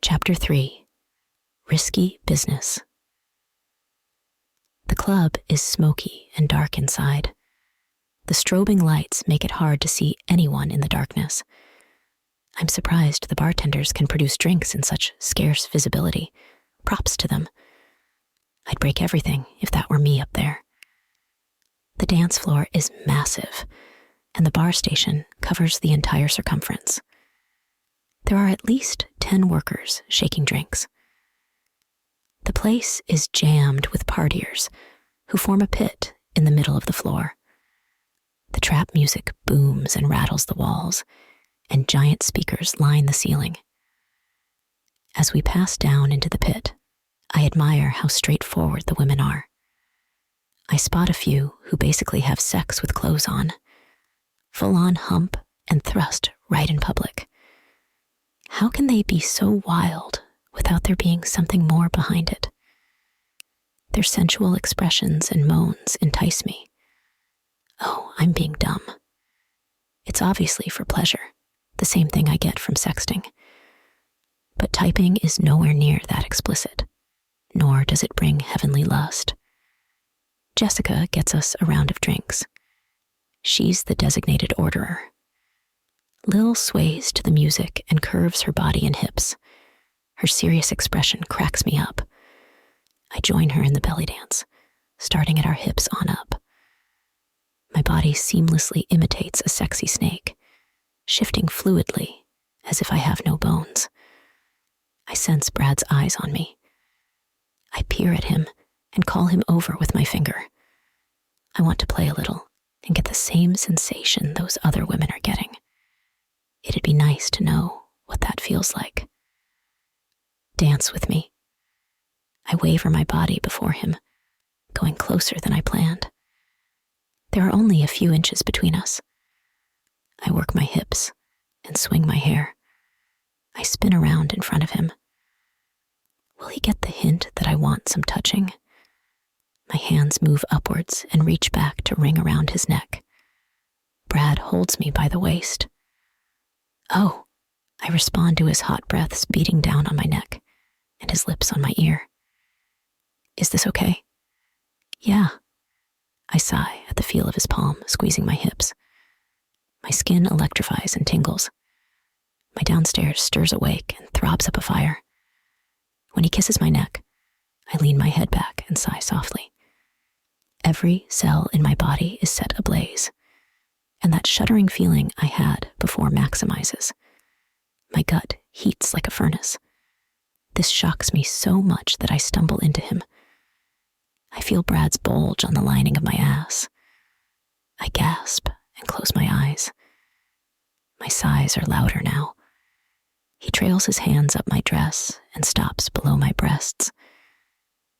Chapter 3. Risky Business. The club is smoky and dark inside. The strobing lights make it hard to see anyone in the darkness. I'm surprised the bartenders can produce drinks in such scarce visibility. Props to them. I'd break everything if that were me up there. The dance floor is massive, and the bar station covers the entire circumference. There are at least 10 workers shaking drinks. The place is jammed with partiers who form a pit in the middle of the floor. The trap music booms and rattles the walls, and giant speakers line the ceiling. As we pass down into the pit, I admire how straightforward the women are. I spot a few who basically have sex with clothes on, full-on hump and thrust right in public. How can they be so wild without there being something more behind it? Their sensual expressions and moans entice me. Oh, I'm being dumb. It's obviously for pleasure, the same thing I get from sexting. But typing is nowhere near that explicit, nor does it bring heavenly lust. Jessica gets us a round of drinks. She's the designated orderer. Lil sways to the music and curves her body and hips. Her serious expression cracks me up. I join her in the belly dance, starting at our hips on up. My body seamlessly imitates a sexy snake, shifting fluidly as if I have no bones. I sense Brad's eyes on me. I peer at him and call him over with my finger. I want to play a little and get the same sensation those other women are getting. It'd be nice to know what that feels like. Dance with me. I waver my body before him, going closer than I planned. There are only a few inches between us. I work my hips and swing my hair. I spin around in front of him. Will he get the hint that I want some touching? My hands move upwards and reach back to ring around his neck. Brad holds me by the waist. Oh, I respond to his hot breaths beating down on my neck and his lips on my ear. Is this okay? Yeah. I sigh at the feel of his palm squeezing my hips. My skin electrifies and tingles. My downstairs stirs awake and throbs up a fire. When he kisses my neck, I lean my head back and sigh softly. Every cell in my body is set ablaze, and that shuddering feeling I had before maximizes. My gut heats like a furnace. This shocks me so much that I stumble into him. I feel Brad's bulge on the lining of my ass. I gasp and close my eyes. My sighs are louder now. He trails his hands up my dress and stops below my breasts.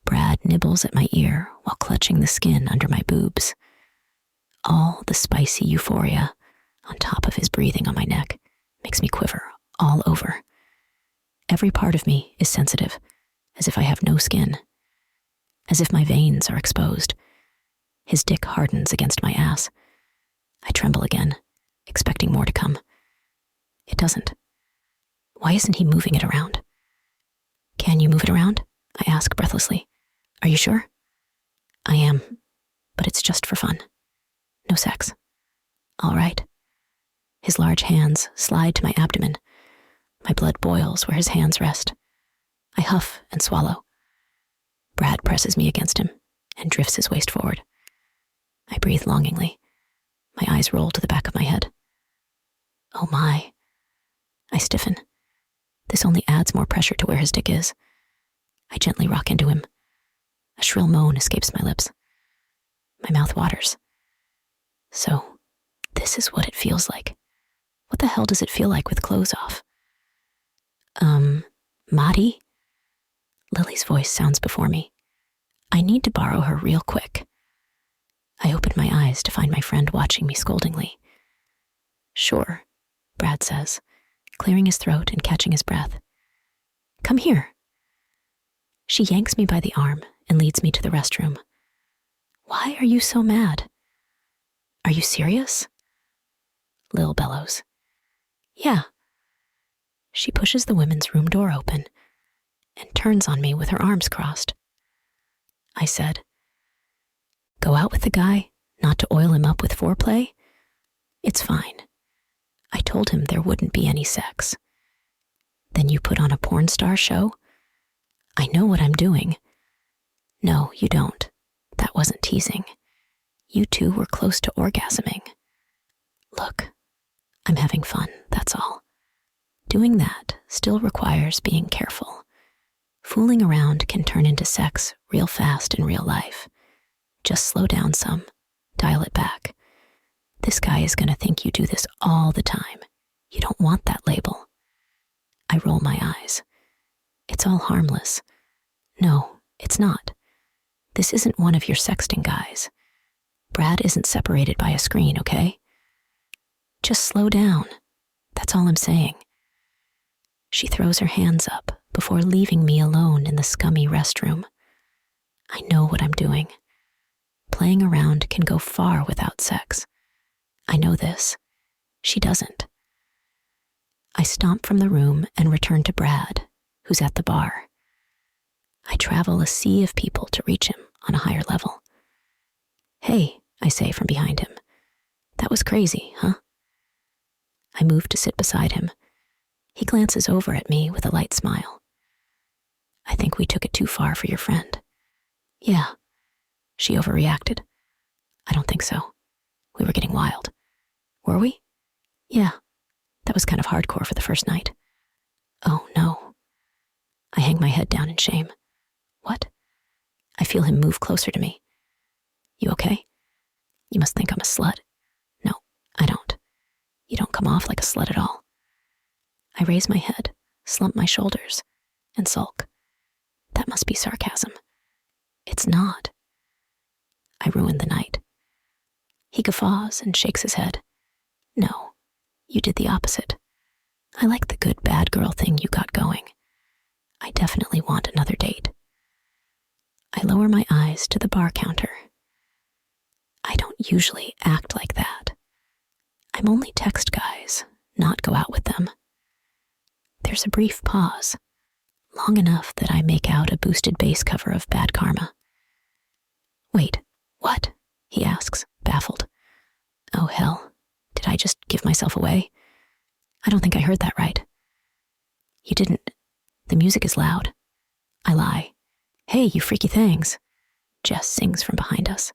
Brad nibbles at my ear while clutching the skin under my boobs. All the spicy euphoria on top of his breathing on my neck makes me quiver all over. Every part of me is sensitive, as if I have no skin, as if my veins are exposed. His dick hardens against my ass. I tremble again, expecting more to come. It doesn't. Why isn't he moving it around? Can you move it around? I ask breathlessly. Are you sure? I am, but it's just for fun. No sex. All right. His large hands slide to my abdomen. My blood boils where his hands rest. I huff and swallow. Brad presses me against him and drifts his waist forward. I breathe longingly. My eyes roll to the back of my head. Oh my. I stiffen. This only adds more pressure to where his dick is. I gently rock into him. A shrill moan escapes my lips. My mouth waters. So, this is what it feels like. What the hell does it feel like with clothes off? Madi? Lily's voice sounds before me. I need to borrow her real quick. I open my eyes to find my friend watching me scoldingly. Sure, Brad says, clearing his throat and catching his breath. Come here. She yanks me by the arm and leads me to the restroom. Why are you so mad? Are you serious? Lil bellows. Yeah. She pushes the women's room door open and turns on me with her arms crossed. I said, "Go out with the guy, not to oil him up with foreplay? It's fine. I told him there wouldn't be any sex." "Then you put on a porn star show?" "I know what I'm doing." "No, you don't. That wasn't teasing. You two were close to orgasming." "Look, I'm having fun, that's all. Doing that still requires being careful. Fooling around can turn into sex real fast in real life. Just slow down some, dial it back. This guy is gonna think you do this all the time. You don't want that label." I roll my eyes. "It's all harmless." "No, it's not. This isn't one of your sexting guys. Brad isn't separated by a screen, okay? Just slow down. That's all I'm saying." She throws her hands up before leaving me alone in the scummy restroom. I know what I'm doing. Playing around can go far without sex. I know this. She doesn't. I stomp from the room and return to Brad, who's at the bar. I travel a sea of people to reach him on a higher level. "Hey," I say from behind him. "That was crazy, huh?" I move to sit beside him. He glances over at me with a light smile. "I think we took it too far for your friend." "Yeah." "She overreacted." "I don't think so. We were getting wild." "Were we?" "Yeah. That was kind of hardcore for the first night." "Oh, no." I hang my head down in shame. "What?" I feel him move closer to me. "You okay? You must think I'm a slut." "No, I don't. You don't come off like a slut at all." I raise my head, slump my shoulders, and sulk. That must be sarcasm. It's not. I ruined the night. He guffaws and shakes his head. "No, you did the opposite. I like the good bad girl thing you got going. I definitely want another date." I lower my eyes to the bar counter. I don't usually act like that. I'm only text guys, not go out with them. There's a brief pause, long enough that I make out a boosted bass cover of Bad Karma. "Wait, what?" he asks, baffled. "Oh, hell. Did I just give myself away? I don't think I heard that right." "You didn't. The music is loud." I lie. "Hey, you freaky things." Jess sings from behind us.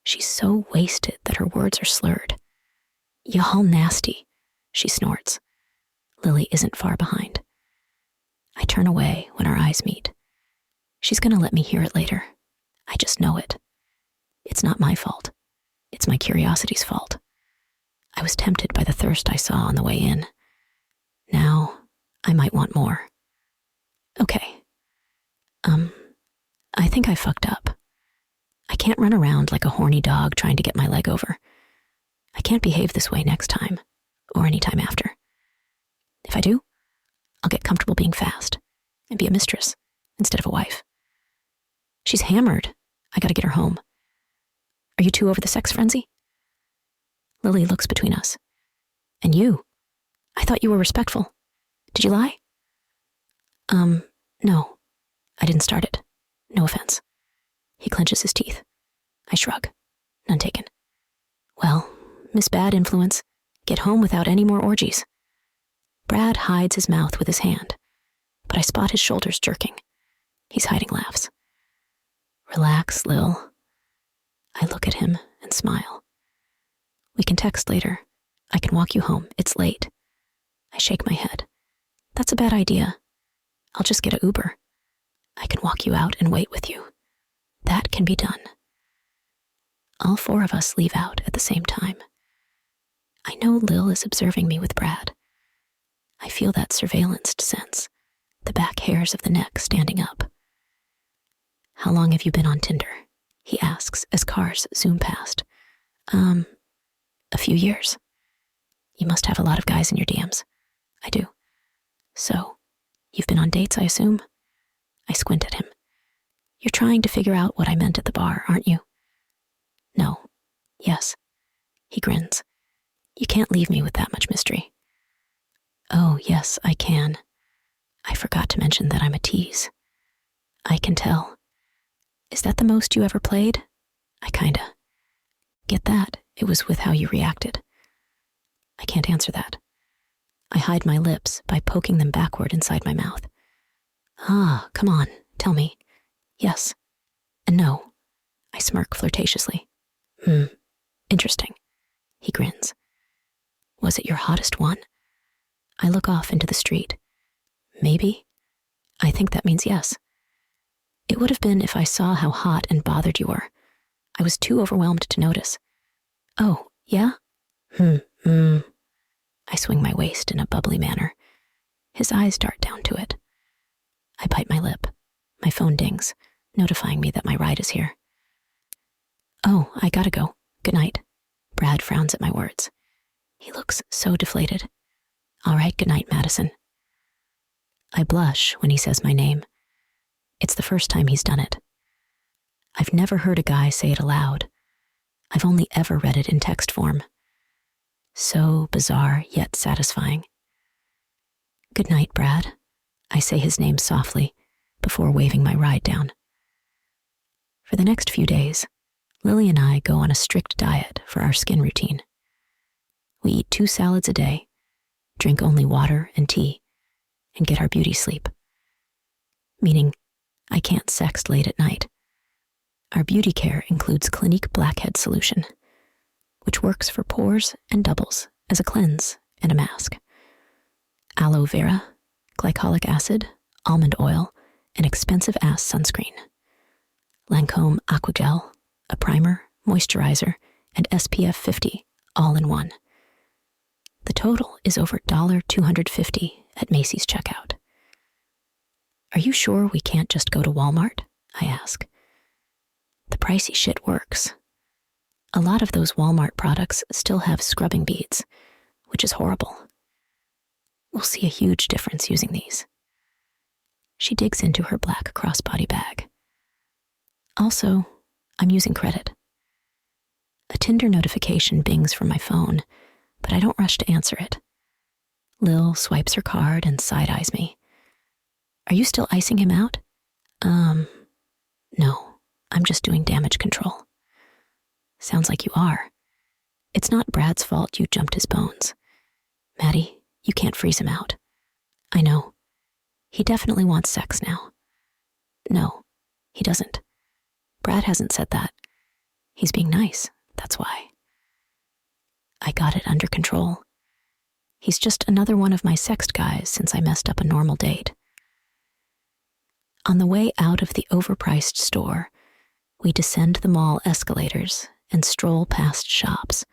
She's so wasted that her words are slurred. "Y'all nasty," she snorts. Lily isn't far behind. I turn away when our eyes meet. She's gonna let me hear it later. I just know it. It's not my fault. It's my curiosity's fault. I was tempted by the thirst I saw on the way in. Now, I might want more. Okay. I think I fucked up. I can't run around like a horny dog trying to get my leg over. I can't behave this way next time, or any time after. If I do, I'll get comfortable being fast and be a mistress instead of a wife. She's hammered. I gotta get her home. Are you two over the sex frenzy? Lily looks between us. And you? I thought you were respectful. Did you lie? No. I didn't start it. No offense. He clenches his teeth. I shrug. None taken. Well, Miss Bad Influence, get home without any more orgies. Brad hides his mouth with his hand, but I spot his shoulders jerking. He's hiding laughs. Relax, Lil. I look at him and smile. We can text later. I can walk you home. It's late. I shake my head. That's a bad idea. I'll just get an Uber. I can walk you out and wait with you. That can be done. All four of us leave out at the same time. I know Lil is observing me with Brad. I feel that surveillanced sense, the back hairs of the neck standing up. How long have you been on Tinder? He asks as cars zoom past. A few years. You must have a lot of guys in your DMs. I do. So, you've been on dates, I assume? I squint at him. You're trying to figure out what I meant at the bar, aren't you? No. Yes. He grins. You can't leave me with that much mystery. Oh, yes, I can. I forgot to mention that I'm a tease. I can tell. Is that the most you ever played? I kinda. Get that? It was with how you reacted. I can't answer that. I hide my lips by poking them backward inside my mouth. Ah, come on, tell me. Yes. And no. I smirk flirtatiously. Interesting. He grins. Was it your hottest one? I look off into the street. Maybe. I think that means yes. It would have been if I saw how hot and bothered you were. I was too overwhelmed to notice. Oh, yeah? I swing my waist in a bubbly manner. His eyes dart down to it. I bite my lip. My phone dings, notifying me that my ride is here. Oh, I gotta go. Good night. Brad frowns at my words. He looks so deflated. All right, good night, Madison. I blush when he says my name. It's the first time he's done it. I've never heard a guy say it aloud. I've only ever read it in text form. So bizarre, yet satisfying. Good night, Brad. I say his name softly before waving my ride down. For the next few days, Lily and I go on a strict diet for our skin routine. We eat 2 salads a day, drink only water and tea, and get our beauty sleep. Meaning, I can't sext late at night. Our beauty care includes Clinique Blackhead Solution, which works for pores and doubles as a cleanse and a mask. Aloe vera, glycolic acid, almond oil, and expensive ass sunscreen. Lancome Aquagel, a primer, moisturizer, and SPF 50, all in one. The total is over $250 at Macy's checkout. Are you sure we can't just go to Walmart? I ask. The pricey shit works. A lot of those Walmart products still have scrubbing beads, which is horrible. We'll see a huge difference using these. She digs into her black crossbody bag. Also, I'm using credit. A Tinder notification bings from my phone, but I don't rush to answer it. Lil swipes her card and side-eyes me. Are you still icing him out? No, I'm just doing damage control. Sounds like you are. It's not Brad's fault you jumped his bones. Maddie, you can't freeze him out. I know. He definitely wants sex now. No, he doesn't. Brad hasn't said that. He's being nice, that's why. I got it under control. He's just another one of my sext guys since I messed up a normal date. On the way out of the overpriced store, we descend the mall escalators and stroll past shops.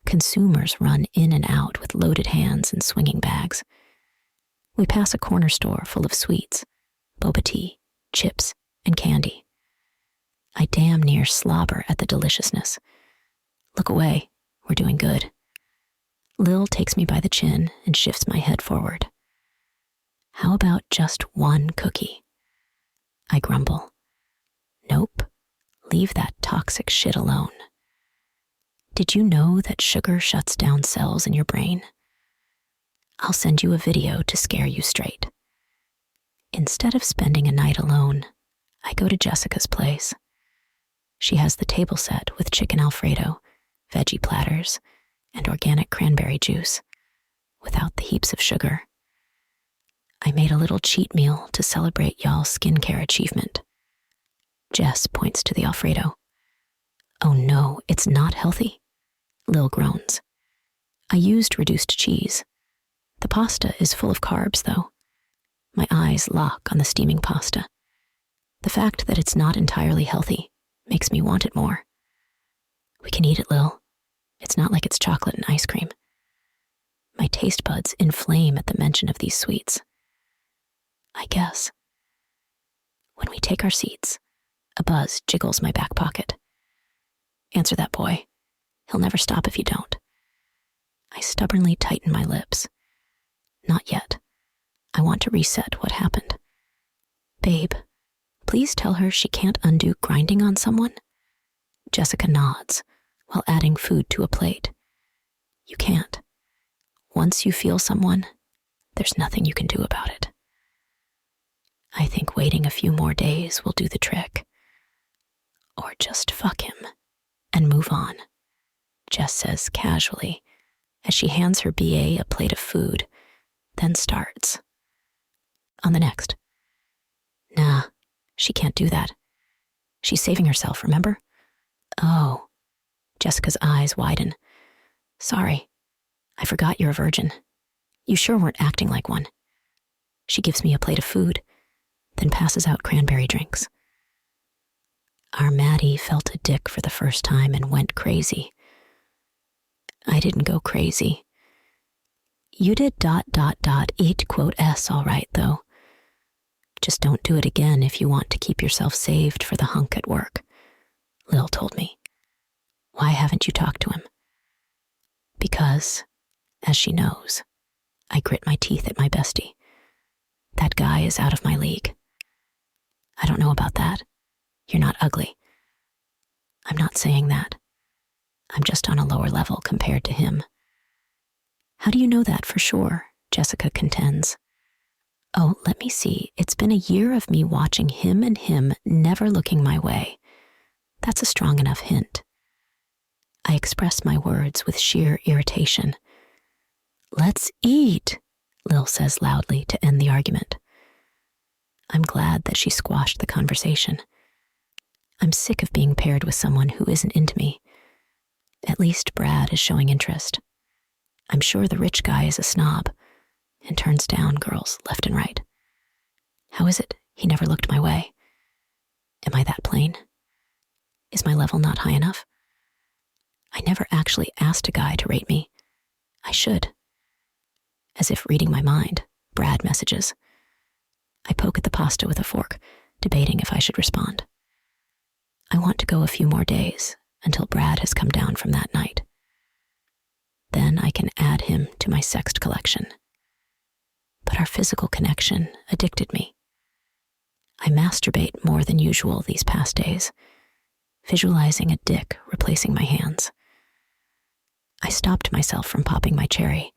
Consumers run in and out with loaded hands and swinging bags. We pass a corner store full of sweets, boba tea, chips, and candy. I damn near slobber at the deliciousness. Look away, we're doing good. Lil takes me by the chin and shifts my head forward. How about just one cookie? I grumble. Nope, leave that toxic shit alone. Did you know that sugar shuts down cells in your brain? I'll send you a video to scare you straight. Instead of spending a night alone, I go to Jessica's place. She has the table set with chicken Alfredo, veggie platters, and organic cranberry juice, without the heaps of sugar. I made a little cheat meal to celebrate y'all's skincare achievement. Jess points to the Alfredo. Oh no, it's not healthy. Lil groans. I used reduced cheese. The pasta is full of carbs, though. My eyes lock on the steaming pasta. The fact that it's not entirely healthy makes me want it more. We can eat it, Lil. It's not like it's chocolate and ice cream. My taste buds inflame at the mention of these sweets. I guess. When we take our seats, a buzz jiggles my back pocket. Answer that boy. He'll never stop if you don't. I stubbornly tighten my lips. Not yet. I want to reset what happened. Babe, please tell her she can't undo grinding on someone. Jessica nods while adding food to a plate. You can't. Once you feel someone, there's nothing you can do about it. I think waiting a few more days will do the trick. Or just fuck him and move on, Jess says casually as she hands her BA a plate of food, then starts. On the next. Nah, she can't do that. She's saving herself, remember? Oh, Jessica's eyes widen. Sorry, I forgot you're a virgin. You sure weren't acting like one. She gives me a plate of food, then passes out cranberry drinks. Our Maddie felt a dick for the first time and went crazy. I didn't go crazy. You did ... eat S all right, though. Just don't do it again if you want to keep yourself saved for the hunk at work, Lil told me. Why haven't you talked to him? Because, as she knows, I grit my teeth at my bestie. That guy is out of my league. I don't know about that. You're not ugly. I'm not saying that. I'm just on a lower level compared to him. How do you know that for sure? Jessica contends. Oh, let me see. It's been a year of me watching him and him never looking my way. That's a strong enough hint. I express my words with sheer irritation. Let's eat, Lil says loudly to end the argument. I'm glad that she squashed the conversation. I'm sick of being paired with someone who isn't into me. At least Brad is showing interest. I'm sure the rich guy is a snob and turns down girls left and right. How is it he never looked my way? Am I that plain? Is my level not high enough? I never actually asked a guy to rate me. I should. As if reading my mind, Brad messages. I poke at the pasta with a fork, debating if I should respond. I want to go a few more days until Brad has come down from that night. Then I can add him to my sext collection. But our physical connection addicted me. I masturbate more than usual these past days, visualizing a dick replacing my hands. I stopped myself from popping my cherry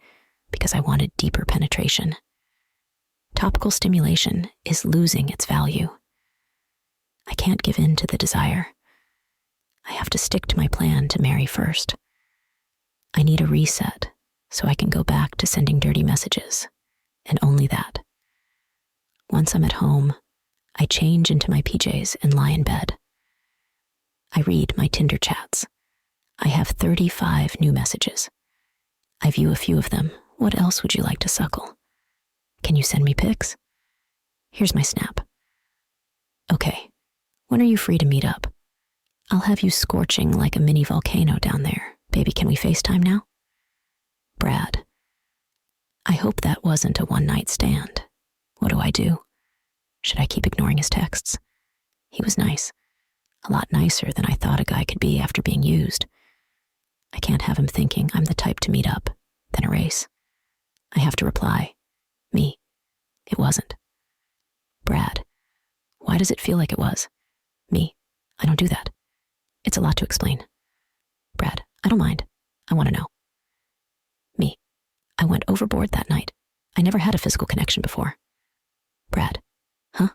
because I wanted deeper penetration. Topical stimulation is losing its value. I can't give in to the desire. I have to stick to my plan to marry first. I need a reset so I can go back to sending dirty messages, and only that. Once I'm at home, I change into my PJs and lie in bed. I read my Tinder chats. I have 35 new messages. I view a few of them. What else would you like to suckle? Can you send me pics? Here's my snap. Okay, when are you free to meet up? I'll have you scorching like a mini volcano down there. Baby, can we FaceTime now? Brad. I hope that wasn't a one-night stand. What do I do? Should I keep ignoring his texts? He was nice. A lot nicer than I thought a guy could be after being used. I can't have him thinking I'm the type to meet up, then erase. I have to reply. Me. It wasn't. Brad. Why does it feel like it was? Me. I don't do that. It's a lot to explain. Brad. I don't mind. I want to know. Me. I went overboard that night. I never had a physical connection before. Brad. Huh?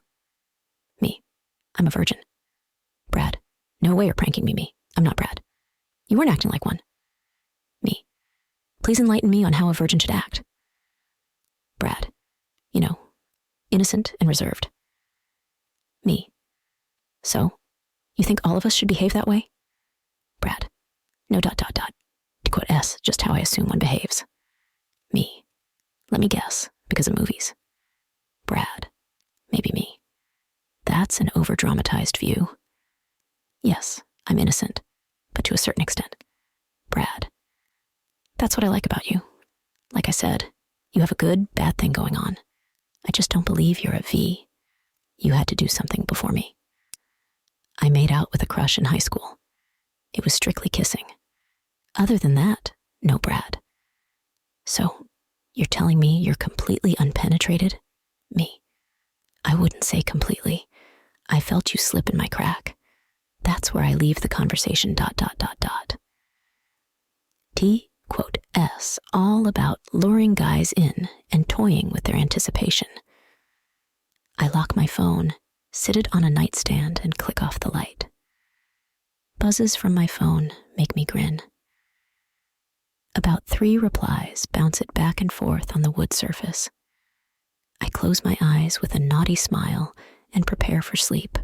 Me. I'm a virgin. Brad. No way you're pranking me. I'm not Brad. You weren't acting like one. Me. Please enlighten me on how a virgin should act. Brad. You know, innocent and reserved. Me. So, you think all of us should behave that way? Brad. No ... To quote S, just how I assume one behaves. Me. Let me guess, because of movies. Brad. Maybe me. That's an over-dramatized view. Yes, I'm innocent, but to a certain extent. Brad. That's what I like about you. Like I said, you have a good, bad thing going on. I just don't believe you're a V. You had to do something before me. I made out with a crush in high school. It was strictly kissing. Other than that, no Brad. So, you're telling me you're completely unpenetrated? Me. I wouldn't say completely. I felt you slip in my crack. That's where I leave the conversation ... T quote, S, all about luring guys in and toying with their anticipation. I lock my phone, sit it on a nightstand, and click off the light. Buzzes from my phone make me grin. About 3 replies bounce it back and forth on the wood surface. I close my eyes with a naughty smile and prepare for sleep.